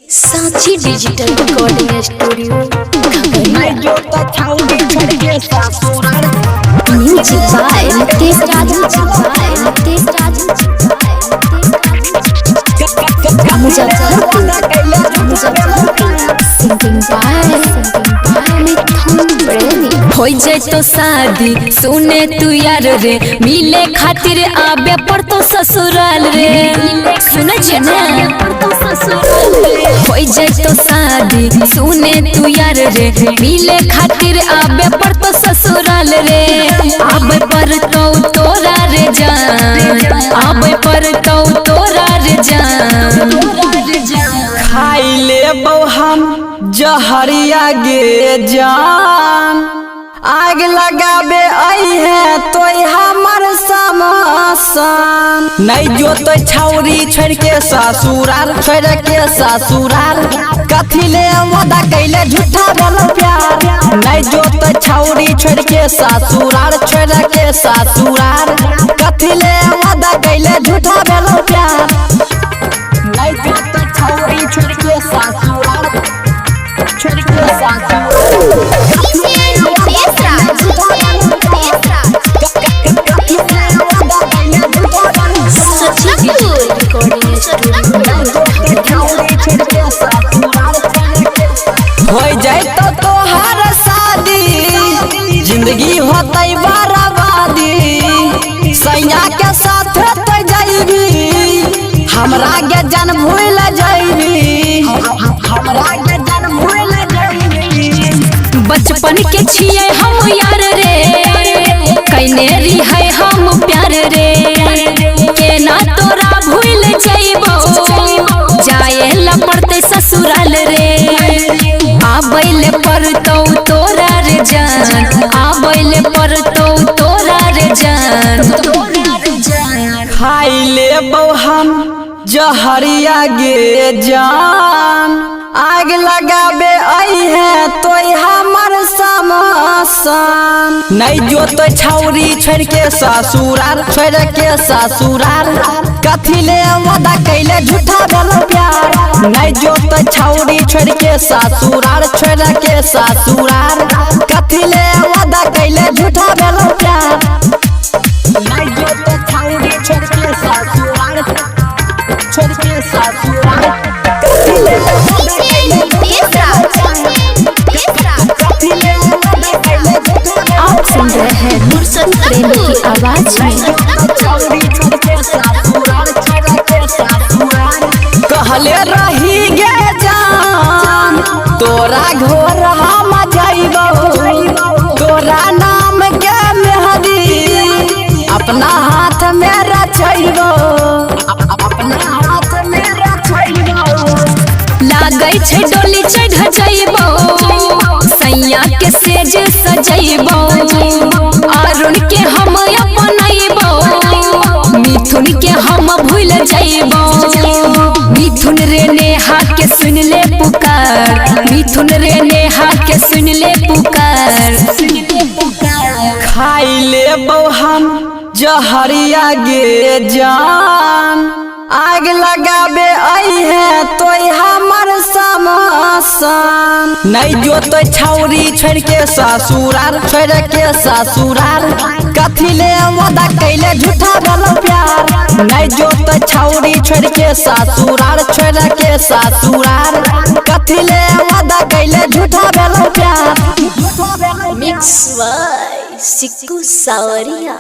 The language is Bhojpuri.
Sanchi digital recording studio music by Nitesh Raju Muzaffarpur singing by Mithun Premi. हो जाए तो शादी सुने तू यार रे, मिले खातिर आबे पर तो ससुराल रे, सुने छे ना हो जाए तो शादी सुने तू यार रे, मिले खातिर आबे पर तो ससुराल रे, आबे पर तो तोरा रे जान, आबे पर तो तोरा रे जान, खाई ले हम जहरिया गे जान, आग लगाबे आई है तो हमर समासान, नहीं जो तो छौरी छोड़ के ससुराल, छोड़ के ससुराल, कथी ले वादा कैले झूठा बोलो प्यार, नहीं जो तो छौरी छोड़ के ससुराल, छोड़ के ससुराल, कथी ले वादा कैले झूठा बोलो प्यार, नहीं जो तो छौरी छोड़ के ससुराल, छोड़ के ससुराल। हो जाए तो तोहार शादी, जिंदगी होतई बर्बादी, सैया के साथ तो जाइबी, हमरा के जन भूल जाइबी, हमरा के जन भूल जाइबी, बचपन के छिए हम यार रे, कैने री है हम प्यार रे, केना तोरा भूल जाइबो, जाए ला पड़ते ससुराल रे, आबैले पर तो तोरा रे जान, आबैले पर तो तोरा रे जान, खाई ले हम जहरिया गे जान, आग लगाबे आई है तो हमर समासान, नहीं जो तो छौरी छोड़ के ससुराल, छोड़ के ससुराल, कथी ले वादा कैले झूठा बोलो प्यार, नहीं जो तो छौरी छोड़ के ससुराल, छोड़ के ससुराल, कथी ले वादा कैले झूठा बोलो प्यार, नहीं जो तो छौरी छोड़ के ससुराल, छोड़ के ससुराल, कथी ले वादा कैले आप सुन रहे हैं मुर्शद प्रेमी की आवाज में। कहले रही गे जान, तोरा घर हम जाइबो, तोरा नाम के मेहदी अपना हाथ में रचैबो, अपना हाथ में रचैबो, लागै छै डोली चढ़ जइबो, सैया के सेज सजइबो, अरुण के हम अपनइबो, मिथुन के हम भूल जइबो, मिथुन रे नेहा के सुन ले पुकार, मिथुन रे नेहा के सुन ले पुकार, खाई ले हम जहरिया गे जान, आग लगाबे आई है तो हमर समासान, नहीं जो तो छौरी छोड़ के ससुराल, छोड़ के ससुराल, कथी ले वादा कैले झूठा बोलो प्यार, नहीं जो तो छौरी छोड़ के ससुराल, छोड़ के ससुराल, कथी ले वादा कैले झूठा बोलो प्यार। मिक्स बाय सिक्कू सावरिया।